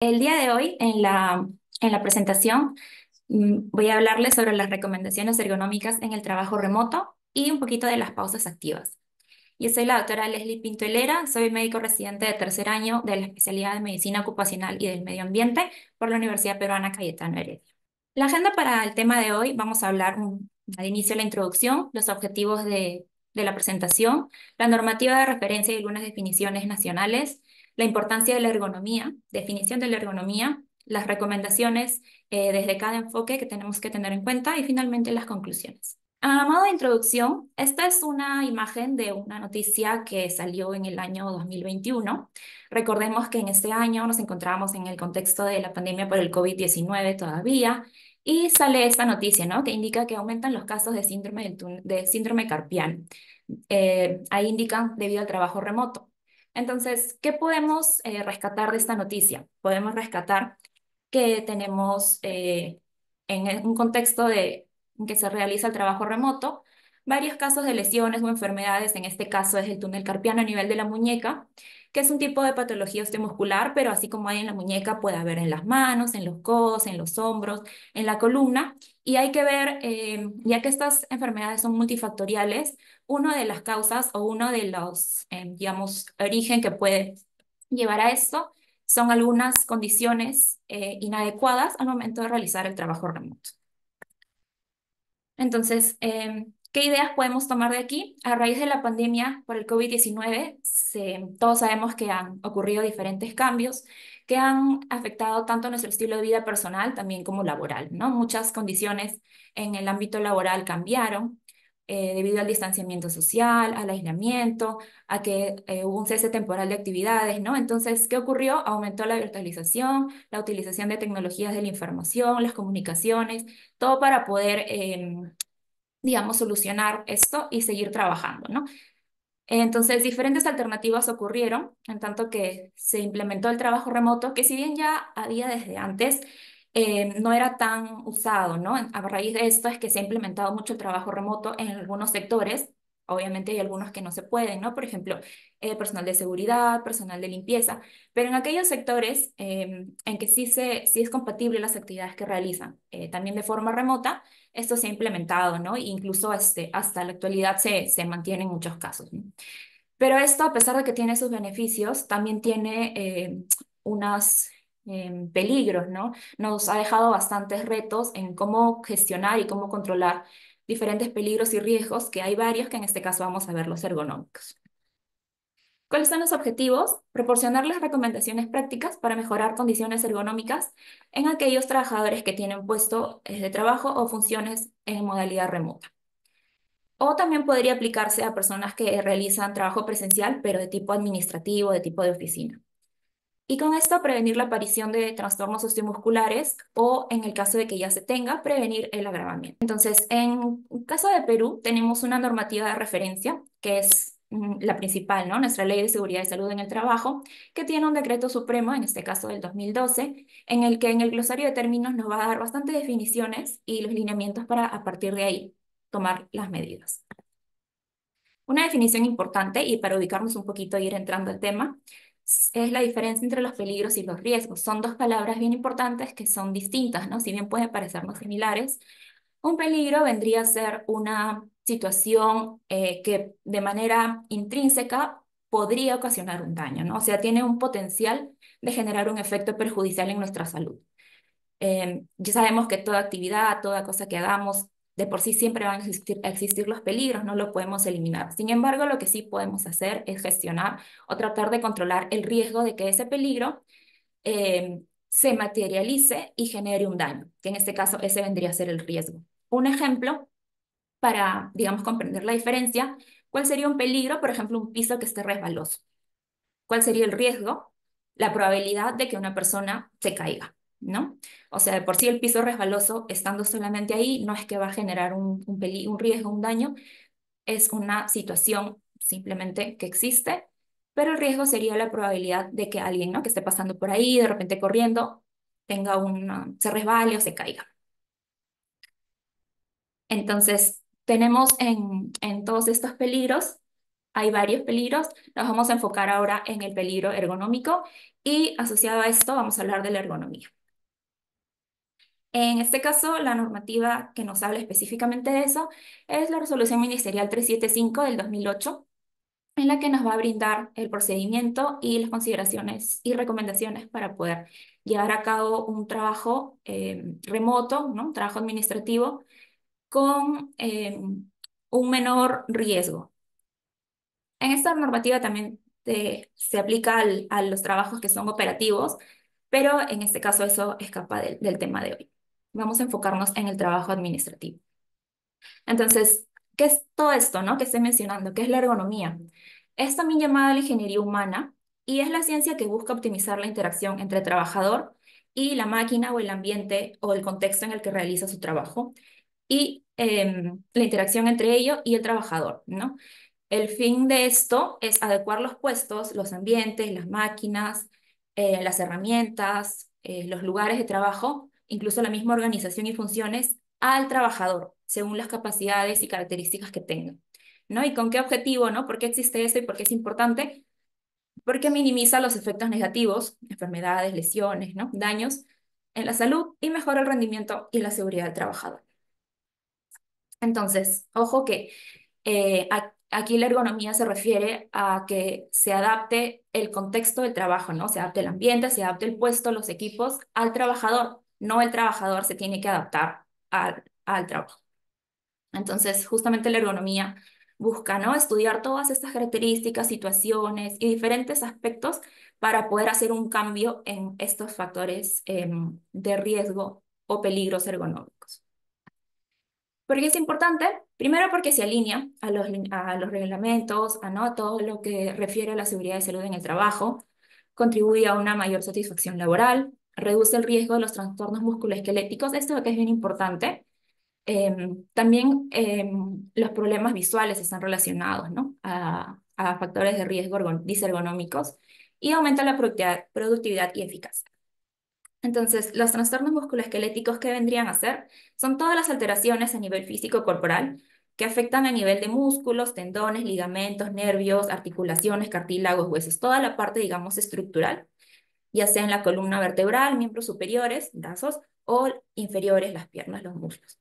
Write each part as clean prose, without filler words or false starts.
El día de hoy, en la presentación, voy a hablarles sobre las recomendaciones ergonómicas en el trabajo remoto y un poquito de las pausas activas. Yo soy la doctora Leslie Pinto Helera, soy médico residente de tercer año de la especialidad de Medicina Ocupacional y del Medio Ambiente por la Universidad Peruana Cayetano Heredia. La agenda para el tema de hoy, vamos a hablar al inicio de la introducción, los objetivos de la presentación, la normativa de referencia y algunas definiciones nacionales, la importancia de la ergonomía, definición de la ergonomía, las recomendaciones desde cada enfoque que tenemos que tener en cuenta y finalmente las conclusiones. A modo de introducción, esta es una imagen de una noticia que salió en el año 2021. Recordemos que en este año nos encontrábamos en el contexto de la pandemia por el COVID-19 todavía. Y sale esta noticia, ¿no? Que indica que aumentan los casos de de síndrome carpiano. Ahí indican debido al trabajo remoto. Entonces, ¿qué podemos rescatar de esta noticia? Podemos rescatar que tenemos en un contexto en que se realiza el trabajo remoto, varios casos de lesiones o enfermedades, en este caso es el túnel carpiano a nivel de la muñeca, que es un tipo de patología osteomuscular, pero así como hay en la muñeca, puede haber en las manos, en los codos, en los hombros, en la columna, y hay que ver, ya que estas enfermedades son multifactoriales, una de las causas o uno de los, digamos, origen que puede llevar a esto son algunas condiciones inadecuadas al momento de realizar el trabajo remoto. Entonces, ¿qué ideas podemos tomar de aquí? A raíz de la pandemia por el COVID-19, todos sabemos que han ocurrido diferentes cambios que han afectado tanto nuestro estilo de vida personal también como laboral, ¿no? Muchas condiciones en el ámbito laboral cambiaron debido al distanciamiento social, al aislamiento, a que hubo un cese temporal de actividades, ¿no? Entonces, ¿qué ocurrió? Aumentó la virtualización, la utilización de tecnologías de la información, las comunicaciones, todo para poder digamos, solucionar esto y seguir trabajando, ¿no? Entonces, diferentes alternativas ocurrieron, en tanto que se implementó el trabajo remoto, que si bien ya había desde antes, no era tan usado, ¿no? A raíz de esto es que se ha implementado mucho el trabajo remoto en algunos sectores. Obviamente hay algunos que no se pueden, ¿no? Por ejemplo, personal de seguridad, personal de limpieza, pero en aquellos sectores en que sí es compatible las actividades que realizan, también de forma remota, esto se ha implementado, ¿no? Incluso hasta la actualidad se mantiene en muchos casos, ¿no? Pero esto, a pesar de que tiene sus beneficios, también tiene unos peligros, ¿no? Nos ha dejado bastantes retos en cómo gestionar y cómo controlar diferentes peligros y riesgos, que hay varios que en este caso vamos a ver los ergonómicos. ¿Cuáles son los objetivos? Proporcionar las recomendaciones prácticas para mejorar condiciones ergonómicas en aquellos trabajadores que tienen puesto de trabajo o funciones en modalidad remota. O también podría aplicarse a personas que realizan trabajo presencial, pero de tipo administrativo, de tipo de oficina. Y con esto prevenir la aparición de trastornos osteomusculares o, en el caso de que ya se tenga, prevenir el agravamiento. Entonces, en el caso de Perú, tenemos una normativa de referencia, que es la principal, ¿no? Nuestra Ley de Seguridad y Salud en el Trabajo, que tiene un decreto supremo, en este caso del 2012, en el que en el glosario de términos nos va a dar bastantes definiciones y los lineamientos para, a partir de ahí, tomar las medidas. Una definición importante, y para ubicarnos un poquito e ir entrando al tema, es la diferencia entre los peligros y los riesgos. Son dos palabras bien importantes que son distintas, ¿no? Si bien pueden parecernos similares, un peligro vendría a ser una situación que de manera intrínseca podría ocasionar un daño, ¿no? O sea, tiene un potencial de generar un efecto perjudicial en nuestra salud. Ya sabemos que toda actividad, toda cosa que hagamos, de por sí siempre van a existir los peligros, no lo podemos eliminar. Sin embargo, lo que sí podemos hacer es gestionar o tratar de controlar el riesgo de que ese peligro se materialice y genere un daño, que en este caso ese vendría a ser el riesgo. Un ejemplo para, digamos, comprender la diferencia, ¿cuál sería un peligro? Por ejemplo, un piso que esté resbaloso. ¿Cuál sería el riesgo? La probabilidad de que una persona se caiga, ¿no? O sea, de por sí el piso resbaloso, estando solamente ahí, no es que va a generar un riesgo, un daño, es una situación simplemente que existe, pero el riesgo sería la probabilidad de que alguien, ¿no? Que esté pasando por ahí, de repente corriendo, se resbale o se caiga. Entonces, tenemos en todos estos peligros Hay varios peligros, nos vamos a enfocar ahora en el peligro ergonómico y asociado a esto vamos a hablar de la ergonomía. En este caso, la normativa que nos habla específicamente de eso es la Resolución Ministerial 375 del 2008, en la que nos va a brindar el procedimiento y las consideraciones y recomendaciones para poder llevar a cabo un trabajo remoto, ¿no? Un trabajo administrativo con un menor riesgo. En esta normativa también se aplica a los trabajos que son operativos, pero en este caso eso escapa del tema de hoy. Vamos a enfocarnos en el trabajo administrativo. Entonces, ¿qué es todo esto, no? Que estoy mencionando, ¿qué es la ergonomía? Es también llamada la ingeniería humana y es la ciencia que busca optimizar la interacción entre el trabajador y la máquina o el ambiente o el contexto en el que realiza su trabajo y la interacción entre ello y el trabajador, ¿no? El fin de esto es adecuar los puestos, los ambientes, las máquinas, las herramientas, los lugares de trabajo, incluso la misma organización y funciones al trabajador, según las capacidades y características que tenga, ¿no? ¿Y con qué objetivo, no? ¿Por qué existe esto y por qué es importante? Porque minimiza los efectos negativos, enfermedades, lesiones, ¿no? Daños en la salud y mejora el rendimiento y la seguridad del trabajador. Entonces, ojo que aquí la ergonomía se refiere a que se adapte el contexto del trabajo, ¿no? Se adapte el ambiente, se adapte el puesto, los equipos al trabajador. No el trabajador se tiene que adaptar al trabajo. Entonces, justamente la ergonomía busca, ¿no? Estudiar todas estas características, situaciones y diferentes aspectos para poder hacer un cambio en estos factores de riesgo o peligros ergonómicos. ¿Por qué es importante? Primero porque se alinea a los reglamentos, a, ¿no? a todo lo que refiere a la seguridad y salud en el trabajo, contribuye a una mayor satisfacción laboral, reduce el riesgo de los trastornos musculoesqueléticos, esto que es bien importante. También los problemas visuales están relacionados, ¿no? a factores de riesgo disergonómicos y aumenta la productividad y eficacia. Entonces, los trastornos musculoesqueléticos que vendrían a ser son todas las alteraciones a nivel físico corporal que afectan a nivel de músculos, tendones, ligamentos, nervios, articulaciones, cartílagos, huesos, toda la parte, digamos, estructural, ya sea en la columna vertebral, miembros superiores, brazos, o inferiores, las piernas, los muslos.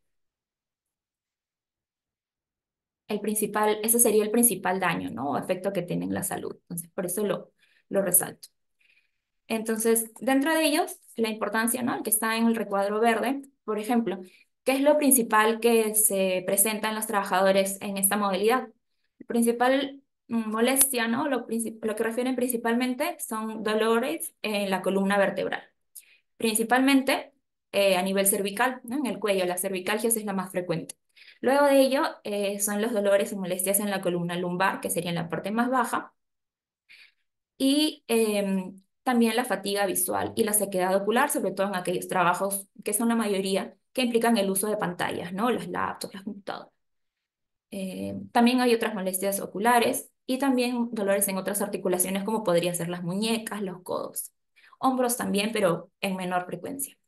Ese sería el principal daño, ¿no? O efecto que tiene en la salud. Entonces, por eso lo resalto. Entonces, dentro de ellos, la importancia, ¿no? El que está en el recuadro verde, por ejemplo, ¿qué es lo principal que se presenta en los trabajadores en esta modalidad? La principal molestia, ¿no? Lo que refieren principalmente son dolores en la columna vertebral, principalmente a nivel cervical, ¿no? En el cuello, la cervicalgia es la más frecuente. Luego de ello, son los dolores y molestias en la columna lumbar, que sería en la parte más baja, y también la fatiga visual y la sequedad ocular, sobre todo en aquellos trabajos que son la mayoría que implican el uso de pantallas, ¿no? Las laptops, las computadoras. También hay otras molestias oculares y también dolores en otras articulaciones como podría ser las muñecas, los codos, hombros también, pero en menor frecuencia.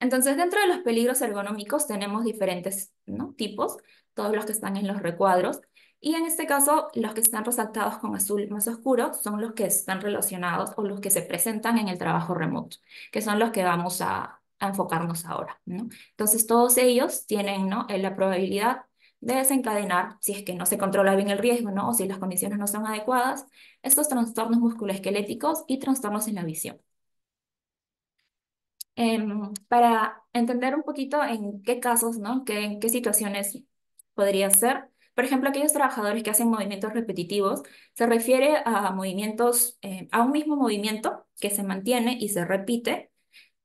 Entonces, dentro de los peligros ergonómicos tenemos diferentes, ¿no? tipos, todos los que están en los recuadros, y en este caso los que están resaltados con azul más oscuro son los que están relacionados o los que se presentan en el trabajo remoto, que son los que vamos a enfocarnos ahora, ¿no? Entonces, todos ellos tienen, ¿no? la probabilidad de desencadenar, si es que no se controla bien el riesgo, ¿no? O si las condiciones no son adecuadas, estos trastornos musculoesqueléticos y trastornos en la visión. Para entender un poquito en qué casos, ¿no? En qué situaciones podría ser. Por ejemplo, aquellos trabajadores que hacen movimientos repetitivos, se refiere a movimientos, a un mismo movimiento que se mantiene y se repite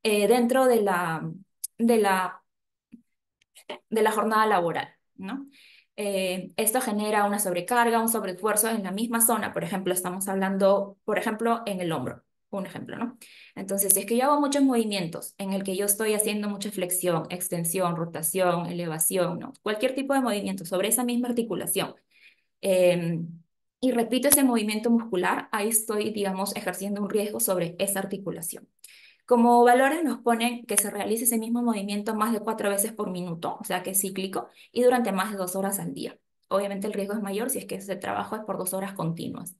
dentro de la de la jornada laboral, ¿no? Esto genera una sobrecarga, un sobreesfuerzo en la misma zona. Por ejemplo, estamos hablando, por ejemplo, en el hombro, un ejemplo, ¿no? Entonces, si es que yo hago muchos movimientos en el que yo estoy haciendo mucha flexión, extensión, rotación, elevación, ¿no? Cualquier tipo de movimiento sobre esa misma articulación, eh, y repito ese movimiento muscular, ahí estoy, digamos, ejerciendo un riesgo sobre esa articulación. Como valores nos ponen que se realice ese mismo movimiento más de 4 veces por minuto, o sea que es cíclico, y durante más de 2 horas al día. obviamente el riesgo es mayor si es que ese trabajo es por 2 horas continuas.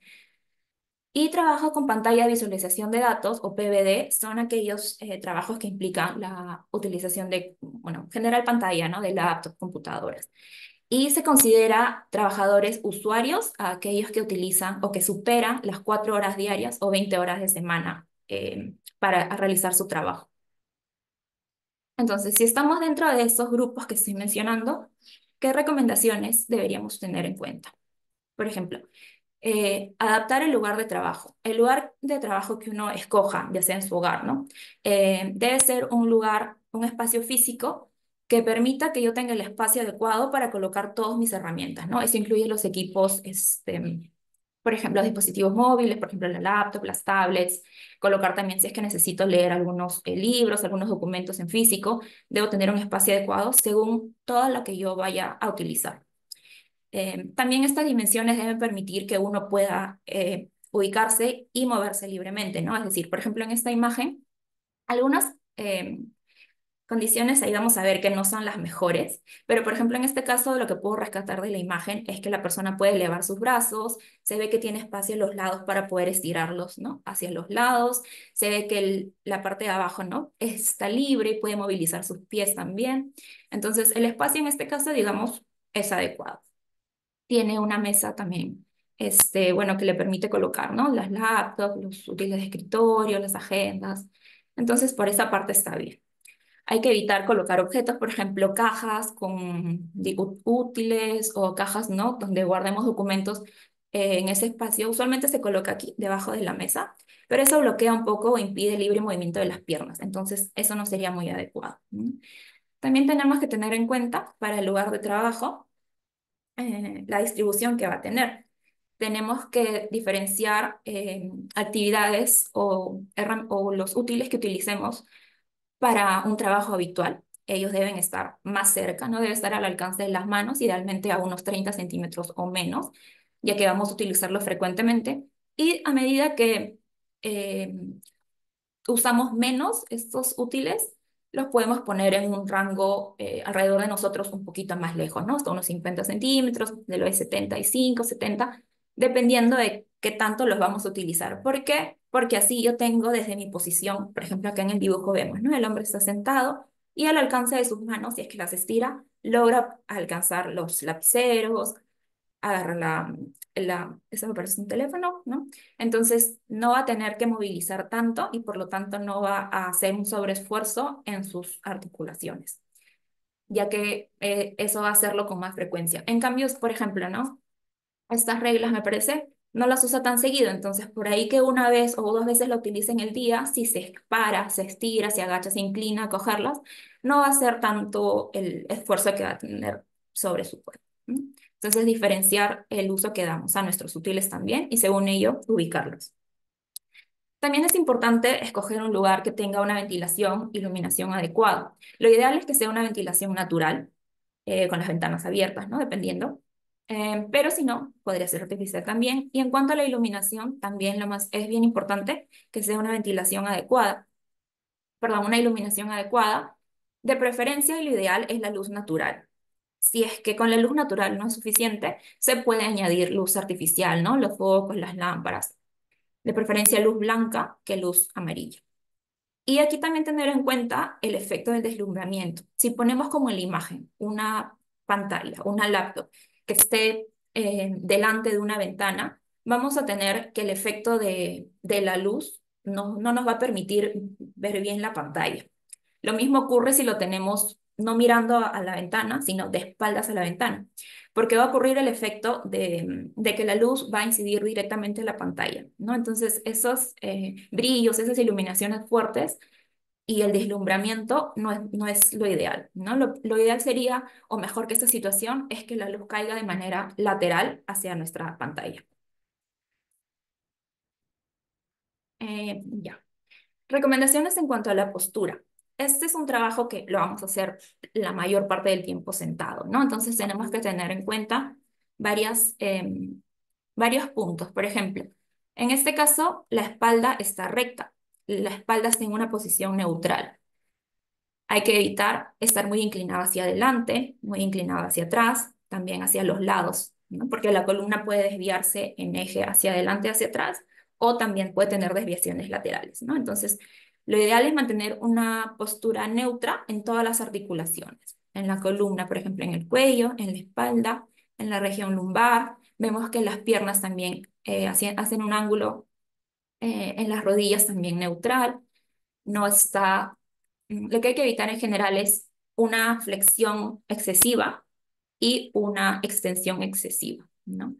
Y trabajo con pantalla de visualización de datos o PVD son aquellos trabajos que implican la utilización de, bueno, general pantalla, ¿no? De laptops, computadoras. Y se considera trabajadores usuarios a aquellos que utilizan o que superan las 4 horas diarias o 20 horas de semana para realizar su trabajo. Entonces, si estamos dentro de esos grupos que estoy mencionando, ¿qué recomendaciones deberíamos tener en cuenta? Por ejemplo, adaptar el lugar de trabajo. El lugar de trabajo que uno escoja, ya sea en su hogar, ¿no? Debe ser un lugar, un espacio físico que permita que yo tenga el espacio adecuado para colocar todas mis herramientas, ¿no? Eso incluye los equipos, por ejemplo, los dispositivos móviles, por ejemplo, la laptop, las tablets, colocar también si es que necesito leer algunos libros, algunos documentos en físico, debo tener un espacio adecuado según todo lo que yo vaya a utilizar. También estas dimensiones deben permitir que uno pueda ubicarse y moverse libremente, ¿no? Es decir, por ejemplo, en esta imagen, algunas condiciones ahí vamos a ver que no son las mejores, pero por ejemplo, en este caso, lo que puedo rescatar de la imagen es que la persona puede elevar sus brazos, se ve que tiene espacio en los lados para poder estirarlos, ¿no? Hacia los lados, se ve que la parte de abajo, ¿no? Está libre y puede movilizar sus pies también. Entonces, el espacio en este caso, digamos, es adecuado. Tiene una mesa también, bueno, que le permite colocar, ¿no? Las laptops, los útiles de escritorio, las agendas. Entonces, por esa parte está bien. Hay que evitar colocar objetos, por ejemplo, cajas con útiles o cajas, ¿no? Donde guardemos documentos en ese espacio. Usualmente se coloca aquí, debajo de la mesa, pero eso bloquea un poco o impide el libre movimiento de las piernas. Entonces, eso no sería muy adecuado. También tenemos que tener en cuenta para el lugar de trabajo la distribución que va a tener. Tenemos que diferenciar actividades o los útiles que utilicemos para un trabajo habitual. Ellos deben estar más cerca, no debe estar al alcance de las manos, idealmente a unos 30 centímetros o menos, ya que vamos a utilizarlo frecuentemente. Y a medida que eh, usamos menos estos útiles, los podemos poner en un rango alrededor de nosotros un poquito más lejos, ¿no? Hasta unos 50 centímetros, de los 75, 70, dependiendo de qué tanto los vamos a utilizar. ¿Por qué? Porque así yo tengo desde mi posición, por ejemplo, acá en el dibujo vemos, ¿no? El hombre está sentado y al alcance de sus manos, si es que las estira, logra alcanzar los lapiceros, agarra eso me parece un teléfono, ¿no? Entonces no va a tener que movilizar tanto y por lo tanto no va a hacer un sobreesfuerzo en sus articulaciones, ya que eso va a hacerlo con más frecuencia. En cambio, por ejemplo, ¿no? Estas reglas me parece no las usa tan seguido, entonces por ahí que una vez o 2 veces la utilice en el día, si se para, se estira, se agacha, se inclina a cogerlas, no va a ser tanto el esfuerzo que va a tener sobre su cuerpo. Entonces, diferenciar el uso que damos a nuestros útiles también y según ello, ubicarlos. También es importante escoger un lugar que tenga una ventilación, iluminación adecuada. Lo ideal es que sea una ventilación natural, con las ventanas abiertas, ¿no? Dependiendo. Pero si no, podría ser artificial también. Y en cuanto a la iluminación, también es bien importante que sea una ventilación adecuada, perdón, una iluminación adecuada. De preferencia, lo ideal es la luz natural. Si es que con la luz natural no es suficiente, se puede añadir luz artificial, ¿no? Los focos, las lámparas. De preferencia luz blanca que luz amarilla. Y aquí también tener en cuenta el efecto del deslumbramiento. Si ponemos como en la imagen una pantalla, una laptop que esté delante de una ventana, vamos a tener que el efecto de la luz no nos va a permitir ver bien la pantalla. Lo mismo ocurre si lo tenemos no mirando a la ventana, sino de espaldas a la ventana, porque va a ocurrir el efecto de que la luz va a incidir directamente en la pantalla, ¿no? Entonces, esos brillos, esas iluminaciones fuertes y el deslumbramiento no es lo ideal, ¿no? Lo ideal sería, o mejor que esta situación, es que la luz caiga de manera lateral hacia nuestra pantalla. Ya. Recomendaciones en cuanto a la postura. Este es un trabajo que lo vamos a hacer la mayor parte del tiempo sentado, ¿no? Entonces tenemos que tener en cuenta varios puntos. Por ejemplo, en este caso, la espalda está recta. La espalda está en una posición neutral. Hay que evitar estar muy inclinado hacia adelante, muy inclinado hacia atrás. también hacia los lados, ¿no? Porque la columna puede desviarse en eje hacia adelante, hacia atrás, o también puede tener desviaciones laterales, ¿no? Entonces, lo ideal es mantener una postura neutra en todas las articulaciones. En la columna, por ejemplo, en el cuello, en la espalda, en la región lumbar. Vemos que las piernas también hacen un ángulo en las rodillas también neutral. No está, lo que hay que evitar en general es una flexión excesiva y una extensión excesiva, ¿no?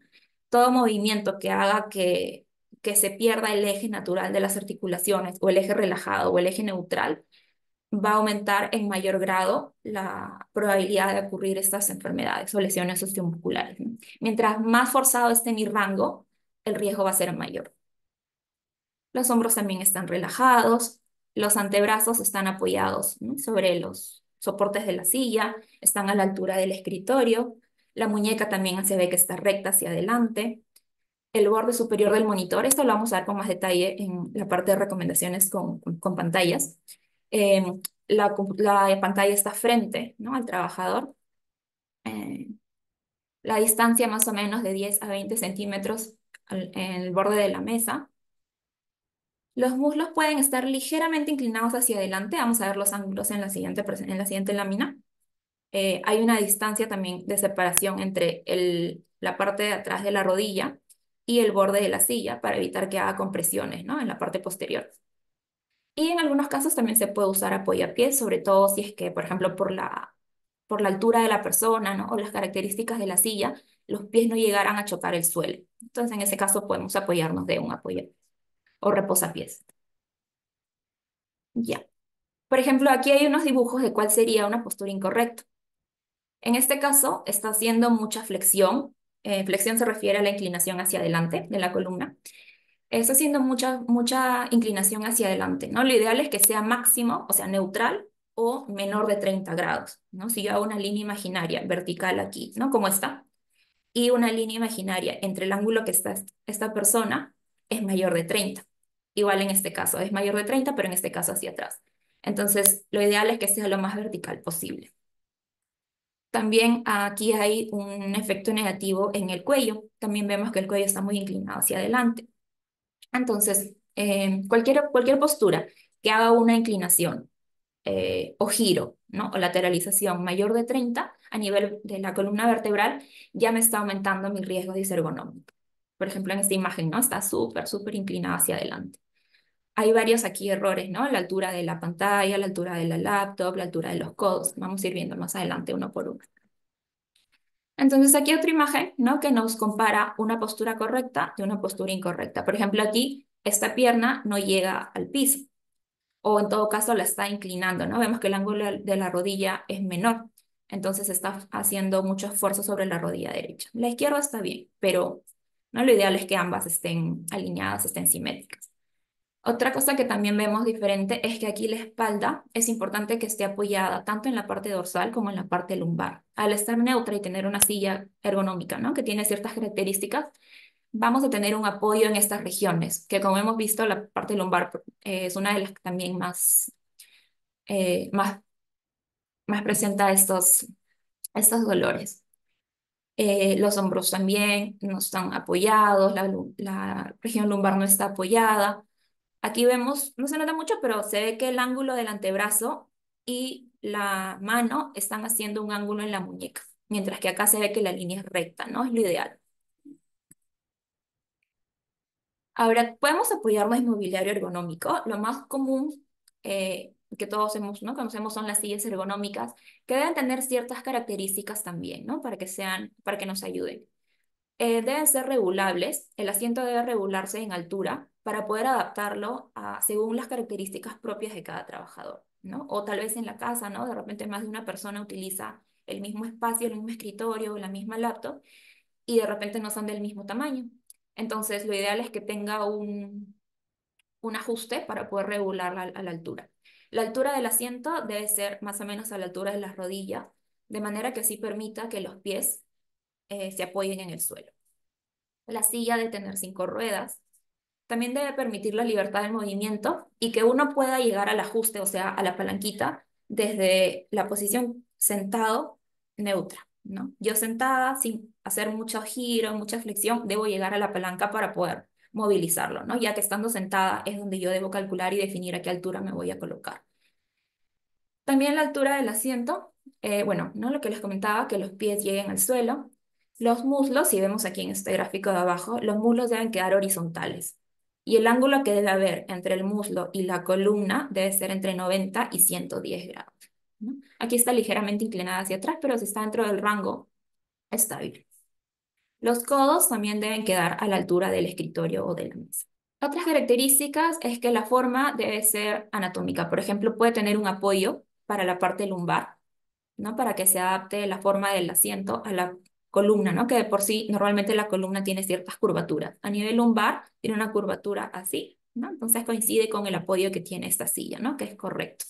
Todo movimiento que haga que se pierda el eje natural de las articulaciones o el eje relajado o el eje neutral va a aumentar en mayor grado la probabilidad de ocurrir estas enfermedades o lesiones osteomusculares, ¿no? Mientras más forzado esté mi rango, el riesgo va a ser mayor. Los hombros también están relajados, los antebrazos están apoyados, ¿no?, sobre los soportes de la silla, están a la altura del escritorio, la muñeca también se ve que está recta hacia adelante, el borde superior del monitor, esto lo vamos a ver con más detalle en la parte de recomendaciones con pantallas. Eh, la pantalla está frente, ¿no?, al trabajador. Eh, la distancia más o menos de 10 a 20 centímetros en el borde de la mesa. Los muslos pueden estar ligeramente inclinados hacia adelante. Vamos a ver los ángulos en en la siguiente lámina. Hay una distancia también de separación entre la parte de atrás de la rodilla y el borde de la silla para evitar que haga compresiones, ¿no?, en la parte posterior. Y en algunos casos también se puede usar apoyapiés, sobre todo si es que, por ejemplo, por la altura de la persona, ¿no?, o las características de la silla, los pies no llegaran a chocar el suelo. Entonces, en ese caso podemos apoyarnos de un apoyapiés o reposapiés. Ya. Por ejemplo, aquí hay unos dibujos de cuál sería una postura incorrecta. En este caso, está haciendo mucha flexión. Flexión se refiere a la inclinación hacia adelante de la columna. Está haciendo mucha inclinación hacia adelante, ¿no? Lo ideal es que sea máximo, o sea, neutral o menor de 30 grados, ¿no? Si yo hago una línea imaginaria vertical aquí, ¿no? Como esta, y una línea imaginaria entre el ángulo que está esta persona es mayor de 30. Igual en este caso es mayor de 30, pero en este caso hacia atrás. Entonces, lo ideal es que sea lo más vertical posible. También aquí hay un efecto negativo en el cuello. También vemos que el cuello está muy inclinado hacia adelante. Entonces, cualquier postura que haga una inclinación o giro, ¿no?, o lateralización mayor de 30 a nivel de la columna vertebral, ya me está aumentando mi riesgo disergonómico. Por ejemplo, en esta imagen, ¿no?, está súper inclinada hacia adelante. Hay varios aquí errores, ¿no? La altura de la pantalla, la altura de la laptop, la altura de los codos. Vamos a ir viendo más adelante uno por uno. Entonces aquí otra imagen, ¿no?, que nos compara una postura correcta de una postura incorrecta. Por ejemplo, aquí esta pierna no llega al piso, o en todo caso la está inclinando, ¿no? Vemos que el ángulo de la rodilla es menor, entonces está haciendo mucho esfuerzo sobre la rodilla derecha. La izquierda está bien, pero no, lo ideal es que ambas estén alineadas, estén simétricas. Otra cosa que también vemos diferente es que aquí la espalda es importante que esté apoyada tanto en la parte dorsal como en la parte lumbar. Al estar neutra y tener una silla ergonómica, ¿no?, que tiene ciertas características, vamos a tener un apoyo en estas regiones, que como hemos visto, la parte lumbar es una de las que también eh, más, más presenta estos dolores. Los hombros también no están apoyados, la región lumbar no está apoyada. Aquí vemos, no se nota mucho, pero se ve que el ángulo del antebrazo y la mano están haciendo un ángulo en la muñeca, mientras que acá se ve que la línea es recta, ¿no? Es lo ideal. Ahora, podemos apoyarnos en mobiliario ergonómico. Lo más común que todos hemos, ¿no?, conocemos son las sillas ergonómicas, que deben tener ciertas características también, ¿no?, para que nos ayuden. Deben ser regulables, el asiento debe regularse en altura para poder adaptarlo según las características propias de cada trabajador, ¿no? O tal vez en la casa, ¿no?, de repente más de una persona utiliza el mismo espacio, el mismo escritorio, la misma laptop, y de repente no son del mismo tamaño. Entonces, lo ideal es que tenga un ajuste para poder regularla a la altura. La altura del asiento debe ser más o menos a la altura de las rodillas, de manera que así permita que los pies se apoyen en el suelo. La silla debe tener 5 ruedas. También debe permitir la libertad del movimiento y que uno pueda llegar al ajuste, o sea, a la palanquita, desde la posición sentado neutra, ¿no? Yo sentada, sin hacer mucho giro, mucha flexión, debo llegar a la palanca para poder movilizarlo, ¿no? Ya que estando sentada es donde yo debo calcular y definir a qué altura me voy a colocar. También la altura del asiento, bueno, ¿no? Lo que les comentaba, que los pies lleguen al suelo. Los muslos, si vemos aquí en este gráfico de abajo, los muslos deben quedar horizontales. Y el ángulo que debe haber entre el muslo y la columna debe ser entre 90 y 110 grados, ¿no? Aquí está ligeramente inclinada hacia atrás, pero si está dentro del rango, está bien. Los codos también deben quedar a la altura del escritorio o de la mesa. Otras características es que la forma debe ser anatómica. Por ejemplo, puede tener un apoyo para la parte lumbar, ¿no? Para que se adapte la forma del asiento a la columna, ¿no? Que de por sí normalmente la columna tiene ciertas curvaturas. A nivel lumbar tiene una curvatura así, ¿no? Entonces coincide con el apoyo que tiene esta silla, ¿no? Que es correcto.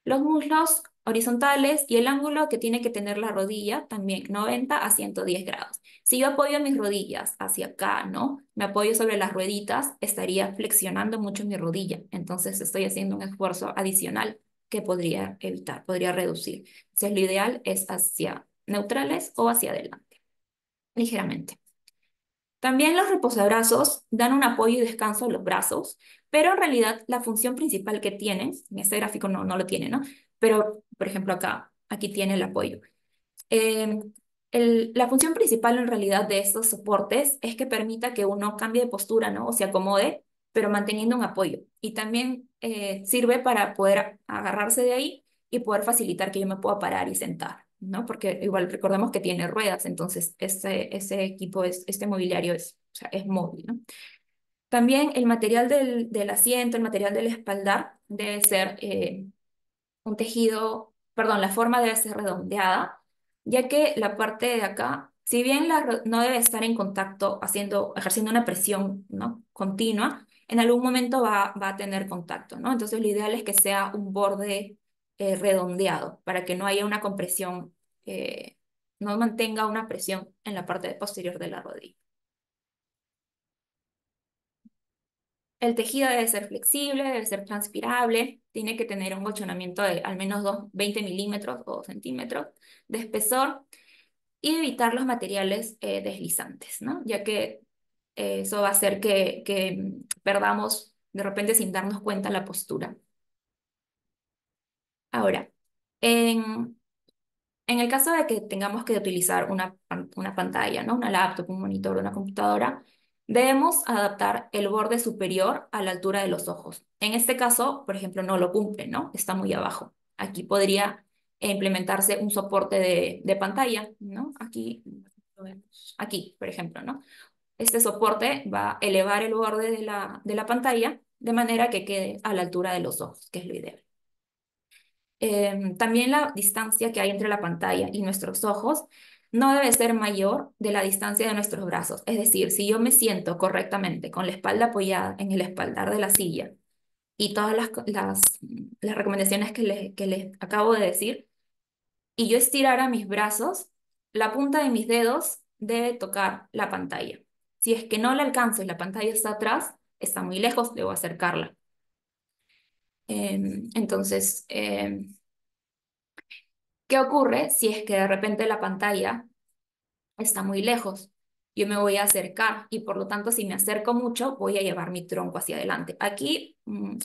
Los muslos horizontales y el ángulo que tiene que tener la rodilla también 90 a 110 grados. Si yo apoyo mis rodillas hacia acá, ¿no? Me apoyo sobre las rueditas, estaría flexionando mucho mi rodilla. Entonces estoy haciendo un esfuerzo adicional que podría evitar, podría reducir. Entonces lo ideal es hacia neutrales o hacia adelante, ligeramente. También los reposabrazos dan un apoyo y descanso a los brazos, pero en realidad la función principal que tienen, en este gráfico no lo tiene, ¿no? Pero, por ejemplo, acá, aquí tiene el apoyo. Eh, la función principal en realidad de estos soportes es que permita que uno cambie de postura, ¿no? O se acomode, pero manteniendo un apoyo. Y también sirve para poder agarrarse de ahí y poder facilitar que yo me pueda parar y sentar, ¿no? Porque igual recordemos que tiene ruedas, entonces ese equipo, este mobiliario o sea, es móvil, ¿no? También el material del asiento, el material del espaldar debe ser un tejido, perdón, la forma debe ser redondeada, ya que la parte de acá, si bien no debe estar en contacto ejerciendo una presión, ¿no? Continua, en algún momento va a tener contacto, ¿no? Entonces lo ideal es que sea un borde redondeado para que no haya una compresión, no mantenga una presión en la parte posterior de la rodilla. El tejido debe ser flexible, debe ser transpirable, tiene que tener un colchonamiento de al menos 20 milímetros o centímetros de espesor y evitar los materiales deslizantes, ¿no? Ya que eso va a hacer que perdamos de repente sin darnos cuenta la postura. Ahora, en, en el caso de que tengamos que utilizar una pantalla, ¿no? Una laptop, un monitor, una computadora, debemos adaptar el borde superior a la altura de los ojos. En este caso, por ejemplo, no lo cumple, ¿no? Está muy abajo. Aquí podría implementarse un soporte de pantalla, ¿no? Aquí, lo vemos. Aquí, por ejemplo, ¿no? Este soporte va a elevar el borde de la pantalla de manera que quede a la altura de los ojos, que es lo ideal. También la distancia que hay entre la pantalla y nuestros ojos no debe ser mayor de la distancia de nuestros brazos. Es decir, si yo me siento correctamente con la espalda apoyada en el espaldar de la silla y todas las recomendaciones que les acabo de decir, y yo estirara mis brazos, la punta de mis dedos debe tocar la pantalla. Si es que no la alcanzo y la pantalla está atrás, está muy lejos, debo acercarla. Entonces, ¿qué ocurre si es que de repente la pantalla está muy lejos? Yo me voy a acercar y por lo tanto si me acerco mucho voy a llevar mi tronco hacia adelante. Aquí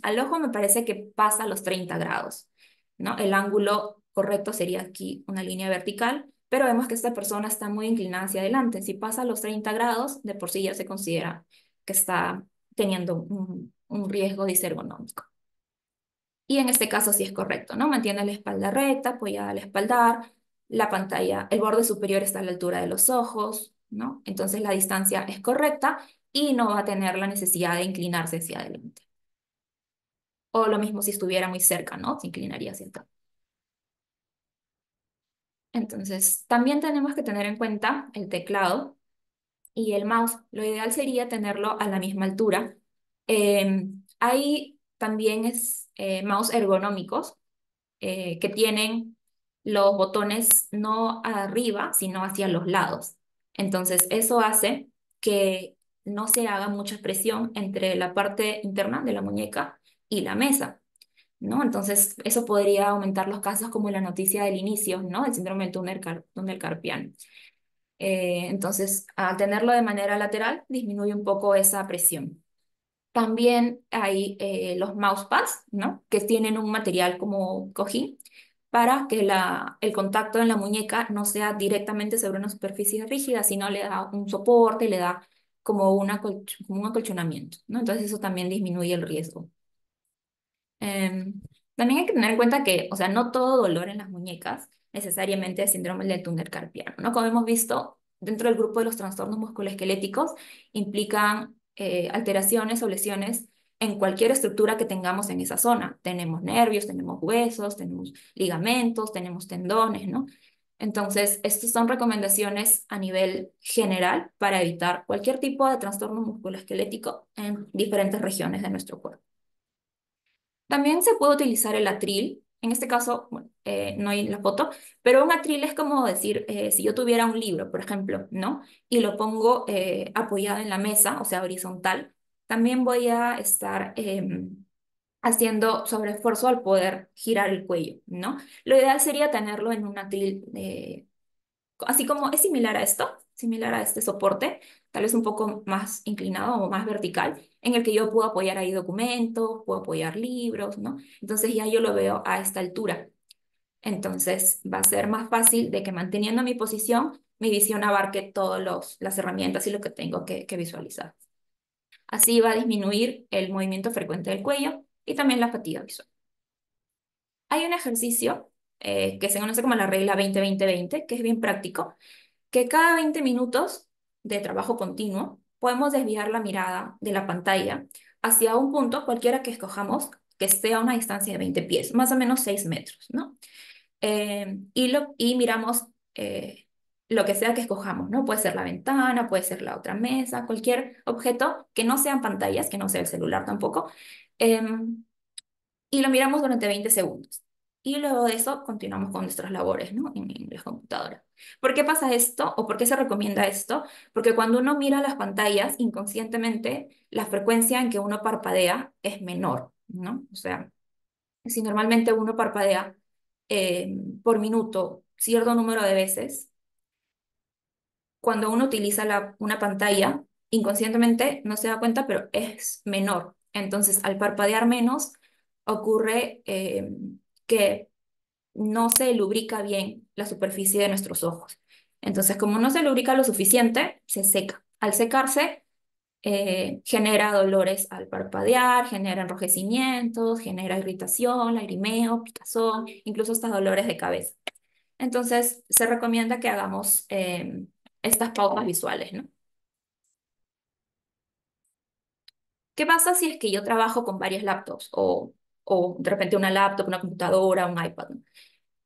al ojo me parece que pasa los 30 grados, ¿no? El ángulo correcto sería aquí una línea vertical, pero vemos que esta persona está muy inclinada hacia adelante. Si pasa los 30 grados, de por sí ya se considera que está teniendo un riesgo disergonómico. Y en este caso sí es correcto, ¿no? Mantiene la espalda recta, apoyada al espaldar, la pantalla, el borde superior está a la altura de los ojos, ¿no? Entonces la distancia es correcta y no va a tener la necesidad de inclinarse hacia adelante. O lo mismo si estuviera muy cerca, ¿no? Se inclinaría hacia acá. Entonces, también tenemos que tener en cuenta el teclado y el mouse. Lo ideal sería tenerlo a la misma altura. Hay también mouse ergonómicos que tienen los botones no arriba, sino hacia los lados. Entonces, eso hace que no se haga mucha presión entre la parte interna de la muñeca y la mesa, ¿no? Entonces, eso podría aumentar los casos como la noticia del inicio, ¿no? El síndrome del túnel carpiano. Entonces, al tenerlo de manera lateral, disminuye un poco esa presión. También hay los mousepads, ¿no? Que tienen un material como cojín para que el contacto en la muñeca no sea directamente sobre una superficie rígida, sino le da un soporte, le da como, como un acolchonamiento, ¿no? Entonces eso también disminuye el riesgo. Em, También hay que tener en cuenta que, o sea, no todo dolor en las muñecas necesariamente es síndrome del túnel carpiano, ¿no? Como hemos visto, dentro del grupo de los trastornos musculoesqueléticos implican alteraciones o lesiones en cualquier estructura que tengamos en esa zona. Tenemos nervios, tenemos huesos, tenemos ligamentos, tenemos tendones, ¿no? Entonces, estas son recomendaciones a nivel general para evitar cualquier tipo de trastorno musculoesquelético en diferentes regiones de nuestro cuerpo. También se puede utilizar el atril. En este caso, bueno, no hay la foto, pero un atril es como decir, si yo tuviera un libro, por ejemplo, ¿no? Y lo pongo apoyado en la mesa, o sea, horizontal, también voy a estar haciendo sobreesfuerzo al poder girar el cuello, ¿no? Lo ideal sería tenerlo en un atril así como es similar a este soporte, tal vez un poco más inclinado o más vertical, en el que yo puedo apoyar ahí documentos, puedo apoyar libros, ¿no? Entonces ya yo lo veo a esta altura. Entonces va a ser más fácil de que manteniendo mi posición, mi visión abarque todas las herramientas y lo que tengo que visualizar. Así va a disminuir el movimiento frecuente del cuello y también la fatiga visual. Hay un ejercicio que se conoce como la regla 20-20-20, que es bien práctico, que cada 20 minutos de trabajo continuo podemos desviar la mirada de la pantalla hacia un punto, cualquiera que escojamos, que esté a una distancia de 20 pies, más o menos 6 metros, ¿no? Y miramos lo que sea que escojamos, ¿no? Puede ser la ventana, puede ser la otra mesa, cualquier objeto que no sean pantallas, que no sea el celular tampoco. em, y lo miramos durante 20 segundos. Y luego de eso continuamos con nuestras labores, ¿no? En la computadora. ¿Por qué pasa esto o por qué se recomienda esto? Porque cuando uno mira las pantallas, inconscientemente la frecuencia en que uno parpadea es menor, ¿no? O sea, si normalmente uno parpadea por minuto cierto número de veces, cuando uno utiliza una pantalla, inconscientemente no se da cuenta, pero es menor. Entonces, al parpadear menos, ocurre que no se lubrica bien la superficie de nuestros ojos. Entonces, como no se lubrica lo suficiente, se seca. Al secarse, genera dolores al parpadear, genera enrojecimientos, genera irritación, lagrimeo, picazón, incluso hasta dolores de cabeza. Entonces, se recomienda que hagamos estas pautas visuales, ¿no? ¿Qué pasa si es que yo trabajo con varias laptops o de repente una laptop, una computadora, un iPad, ¿no?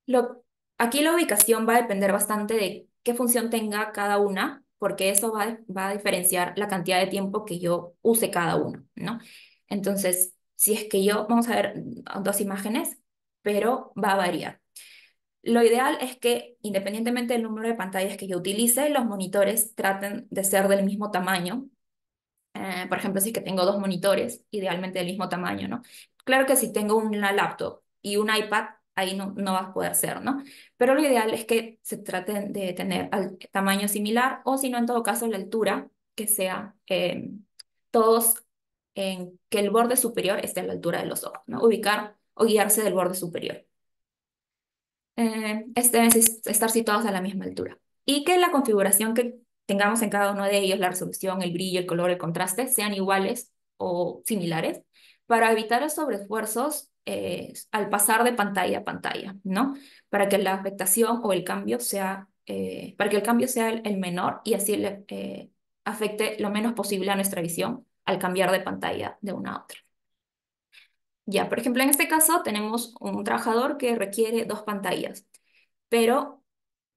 Lo, Aquí la ubicación va a depender bastante de qué función tenga cada una, porque eso va a diferenciar la cantidad de tiempo que yo use cada uno, ¿no? Entonces, si es que vamos a ver dos imágenes, pero va a variar. Lo ideal es que, independientemente del número de pantallas que yo utilice, los monitores traten de ser del mismo tamaño. Por ejemplo, si es que tengo dos monitores, idealmente del mismo tamaño, ¿no? Claro que si tengo una laptop y un iPad, ahí no va a poder ser, ¿no? Pero lo ideal es que se traten de tener al tamaño similar o si no, en todo caso, la altura, que sea todos en que el borde superior esté a la altura de los ojos, ¿no? Ubicar o guiarse del borde superior. Deben estar situados a la misma altura. Y que la configuración que tengamos en cada uno de ellos, la resolución, el brillo, el color, el contraste, sean iguales o similares para evitar los sobreesfuerzos al pasar de pantalla a pantalla, ¿no? Para que la afectación o el cambio para que el cambio sea el menor y así le afecte lo menos posible a nuestra visión al cambiar de pantalla de una a otra. Ya, por ejemplo, en este caso tenemos un trabajador que requiere dos pantallas, pero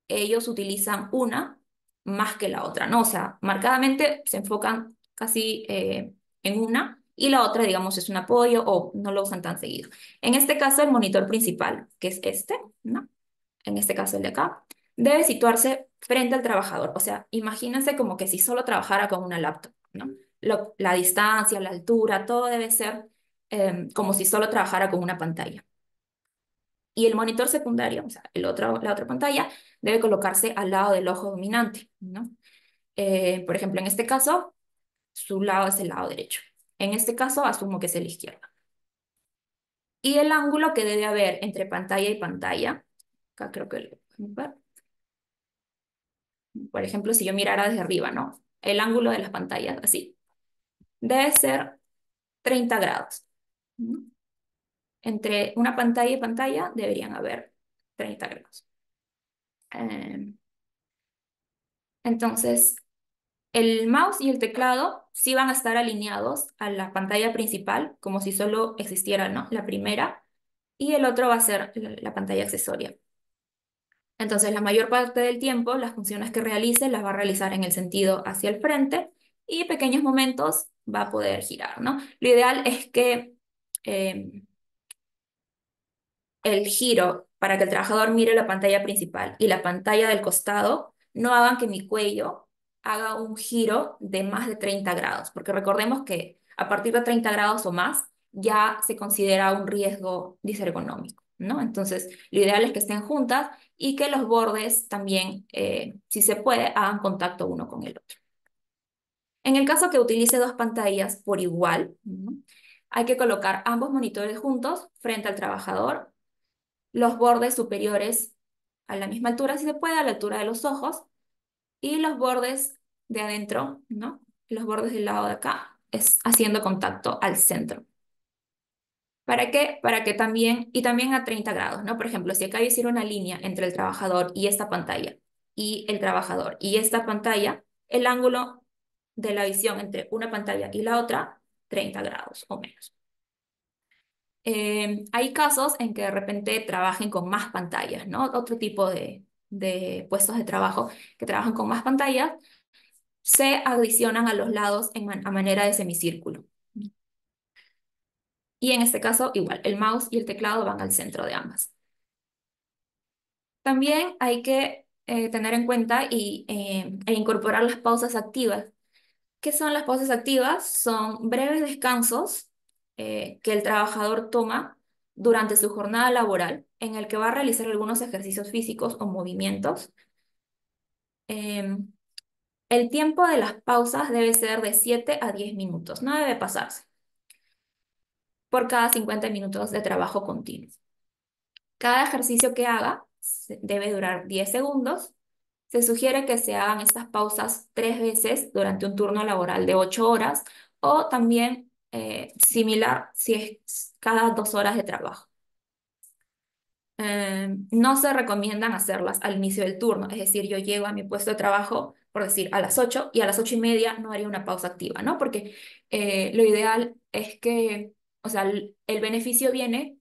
ellos utilizan una más que la otra, ¿no? O sea, marcadamente se enfocan casi en una y la otra, digamos, es un apoyo o no lo usan tan seguido. En este caso, el monitor principal, que es este, ¿no? En este caso el de acá, debe situarse frente al trabajador. O sea, imagínense como que si solo trabajara con una laptop, ¿no? La distancia, la altura, todo debe ser como si solo trabajara con una pantalla. Y el monitor secundario, o sea, la otra pantalla, debe colocarse al lado del ojo dominante, ¿no? Por ejemplo, en este caso, su lado es el lado derecho. En este caso, asumo que es el izquierdo. Y el ángulo que debe haber entre pantalla y pantalla, acá creo que lo podemos ver. Por ejemplo, si yo mirara desde arriba, ¿no? El ángulo de las pantallas, así, debe ser 30 grados, ¿no? Entre una pantalla y pantalla deberían haber 30 grados. Eh, entonces, el mouse y el teclado sí van a estar alineados a la pantalla principal, como si solo existiera, ¿no? La primera, y el otro va a ser la pantalla accesoria. Entonces, la mayor parte del tiempo, las funciones que realice las va a realizar en el sentido hacia el frente y pequeños momentos va a poder girar, ¿no? Lo ideal es que eh, el giro para que el trabajador mire la pantalla principal y la pantalla del costado no hagan que mi cuello haga un giro de más de 30 grados, porque recordemos que a partir de 30 grados o más ya se considera un riesgo disergonómico, ¿no? Entonces, lo ideal es que estén juntas y que los bordes también, si se puede, hagan contacto uno con el otro. En el caso que utilice dos pantallas por igual, ¿no? Hay que colocar ambos monitores juntos frente al trabajador, los bordes superiores a la misma altura, si se puede, a la altura de los ojos, y los bordes de adentro, ¿no? Los bordes del lado de acá, es haciendo contacto al centro. ¿Para qué? Para que también, y también a 30 grados, ¿no? Por ejemplo, si acá yo hiciera una línea entre el trabajador y esta pantalla, y el trabajador y esta pantalla, el ángulo de la visión entre una pantalla y la otra, 30 grados o menos. Hay casos en que de repente trabajen con más pantallas, ¿no? Otro tipo de puestos de trabajo que trabajan con más pantallas se adicionan a los lados a manera de semicírculo. Y en este caso, igual, el mouse y el teclado van al centro de ambas. También hay que tener en cuenta e incorporar las pausas activas. ¿Qué son las pausas activas? Son breves descansos que el trabajador toma durante su jornada laboral, en el que va a realizar algunos ejercicios físicos o movimientos. Em, el tiempo de las pausas debe ser de 7 a 10 minutos, no debe pasarse por cada 50 minutos de trabajo continuo. Cada ejercicio que haga debe durar 10 segundos. Se sugiere que se hagan estas pausas 3 veces durante un turno laboral de 8 horas o también similar si es cada 2 horas de trabajo. No se recomiendan hacerlas al inicio del turno, es decir, yo llego a mi puesto de trabajo, por decir, a las 8 y a las 8:30 no haría una pausa activa, ¿no? Porque lo ideal es que, o sea, el beneficio viene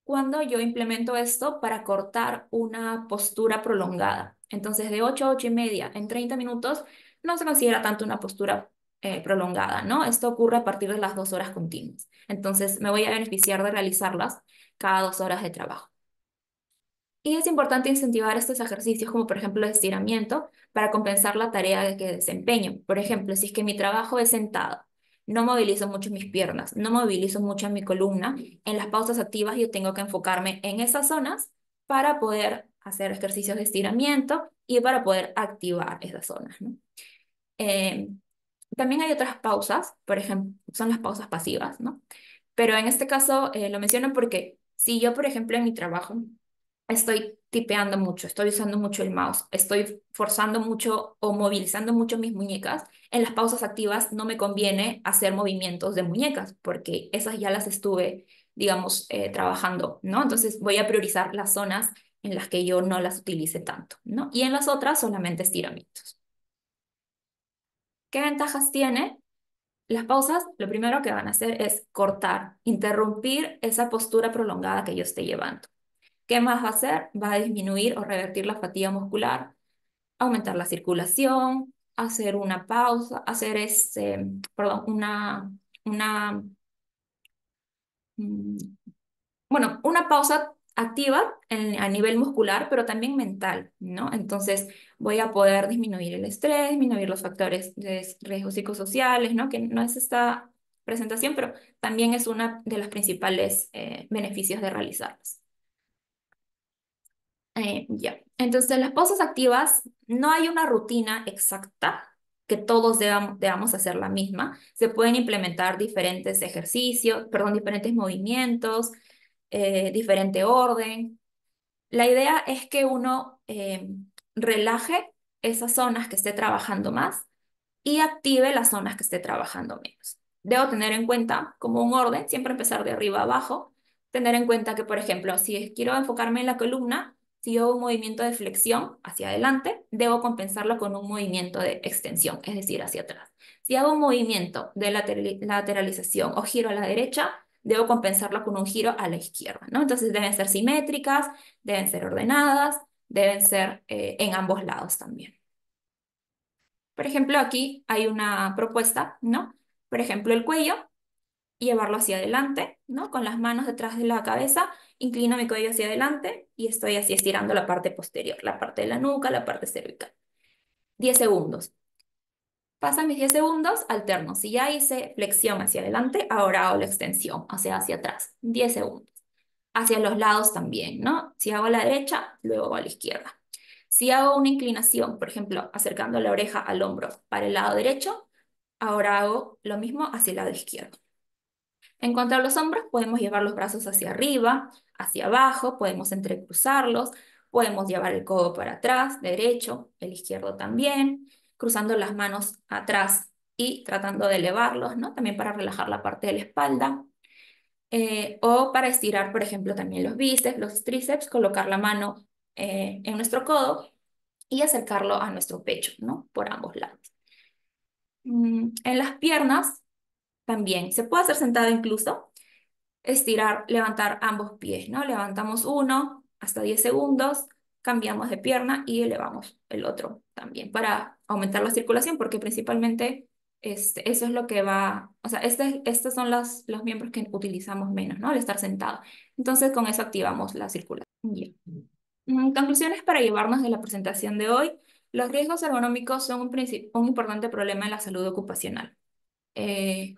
cuando yo implemento esto para cortar una postura prolongada. Entonces, de 8 a 8:30 en 30 minutos no se considera tanto una postura prolongada, ¿no? Esto ocurre a partir de las 2 horas continuas. Entonces, me voy a beneficiar de realizarlas cada 2 horas de trabajo. Y es importante incentivar estos ejercicios, como por ejemplo el estiramiento, para compensar la tarea que desempeño. Por ejemplo, si es que mi trabajo es sentado, no movilizo mucho mis piernas, no movilizo mucho mi columna, en las pausas activas yo tengo que enfocarme en esas zonas para poder hacer ejercicios de estiramiento y para poder activar esas zonas, ¿no? Eh, también hay otras pausas, por ejemplo, son las pausas pasivas, ¿no? Pero en este caso lo menciono porque si yo, por ejemplo, en mi trabajo estoy tipeando mucho, estoy usando mucho el mouse, estoy forzando mucho o movilizando mucho mis muñecas, en las pausas activas no me conviene hacer movimientos de muñecas porque esas ya las estuve, digamos, trabajando, ¿no? Entonces voy a priorizar las zonas en las que yo no las utilice tanto, ¿no? Y en las otras solamente estiramientos. ¿Qué ventajas tiene? Las pausas, lo primero que van a hacer es cortar, interrumpir esa postura prolongada que yo esté llevando. ¿Qué más va a hacer? Va a disminuir o revertir la fatiga muscular, aumentar la circulación, hacer una pausa, hacer perdón, una, mm, bueno, una pausa activa a nivel muscular, pero también mental, ¿no? Entonces voy a poder disminuir el estrés, disminuir los factores de riesgo psicosociales, ¿no? Que no es esta presentación, pero también es uno de los principales beneficios de realizarlas. Ya. Entonces, las pausas activas, no hay una rutina exacta que todos debamos hacer la misma. Se pueden implementar diferentes ejercicios, perdón, diferentes movimientos, diferente orden. La idea es que uno relaje esas zonas que esté trabajando más y active las zonas que esté trabajando menos. Debo tener en cuenta como un orden, siempre empezar de arriba a abajo, tener en cuenta que, por ejemplo, si quiero enfocarme en la columna, si yo hago un movimiento de flexión hacia adelante, debo compensarlo con un movimiento de extensión, es decir, hacia atrás. Si hago un movimiento de lateralización o giro a la derecha, debo compensarlo con un giro a la izquierda, ¿no? Entonces deben ser simétricas, deben ser ordenadas, deben ser en ambos lados también. Por ejemplo, aquí hay una propuesta, ¿no? Por ejemplo, el cuello, llevarlo hacia adelante, ¿no? Con las manos detrás de la cabeza, inclino mi cuello hacia adelante y estoy así estirando la parte posterior, la parte de la nuca, la parte cervical. 10 segundos. Pasan mis 10 segundos, alterno. Si ya hice flexión hacia adelante, ahora hago la extensión, o sea, hacia atrás. 10 segundos. Hacia los lados también, ¿no? Si hago a la derecha, luego hago a la izquierda. Si hago una inclinación, por ejemplo, acercando la oreja al hombro para el lado derecho, ahora hago lo mismo hacia el lado izquierdo. En cuanto a los hombros, podemos llevar los brazos hacia arriba, hacia abajo, podemos entrecruzarlos, podemos llevar el codo para atrás, derecho, el izquierdo también, cruzando las manos atrás y tratando de elevarlos, ¿no? También para relajar la parte de la espalda. O para estirar, por ejemplo, también los bíceps, los tríceps, colocar la mano en nuestro codo y acercarlo a nuestro pecho, ¿no? Por ambos lados. En las piernas también se puede hacer sentado incluso, estirar, levantar ambos pies, ¿no? Levantamos uno hasta 10 segundos, cambiamos de pierna y elevamos el otro también para aumentar la circulación, porque principalmente eso es lo que va, o sea, estos son los miembros que utilizamos menos, ¿no? Al estar sentado. Entonces, con eso activamos la circulación. Ya. Conclusiones para llevarnos de la presentación de hoy. Los riesgos ergonómicos son un importante problema en la salud ocupacional. Eh,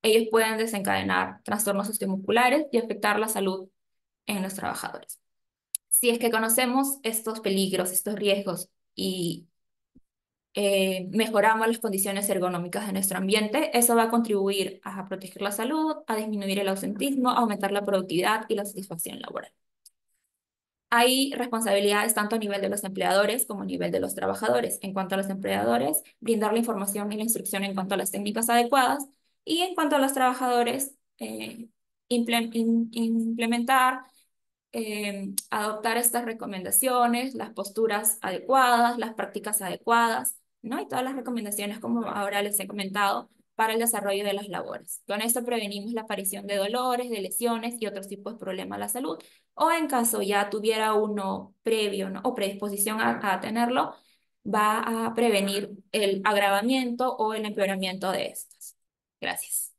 Ellos pueden desencadenar trastornos osteomusculares y afectar la salud en los trabajadores. Si es que conocemos estos peligros, estos riesgos y mejoramos las condiciones ergonómicas de nuestro ambiente, eso va a contribuir a proteger la salud, a disminuir el ausentismo, a aumentar la productividad y la satisfacción laboral. Hay responsabilidades tanto a nivel de los empleadores como a nivel de los trabajadores. En cuanto a los empleadores, brindar la información y la instrucción en cuanto a las técnicas adecuadas y en cuanto a los trabajadores, implementar, adoptar estas recomendaciones, las posturas adecuadas, las prácticas adecuadas, ¿no? Y todas las recomendaciones, como ahora les he comentado, para el desarrollo de las labores. Con esto prevenimos la aparición de dolores, de lesiones y otros tipos de problemas a la salud. O en caso ya tuviera uno previo, ¿no? O predisposición a tenerlo, va a prevenir el agravamiento o el empeoramiento de estos. Gracias.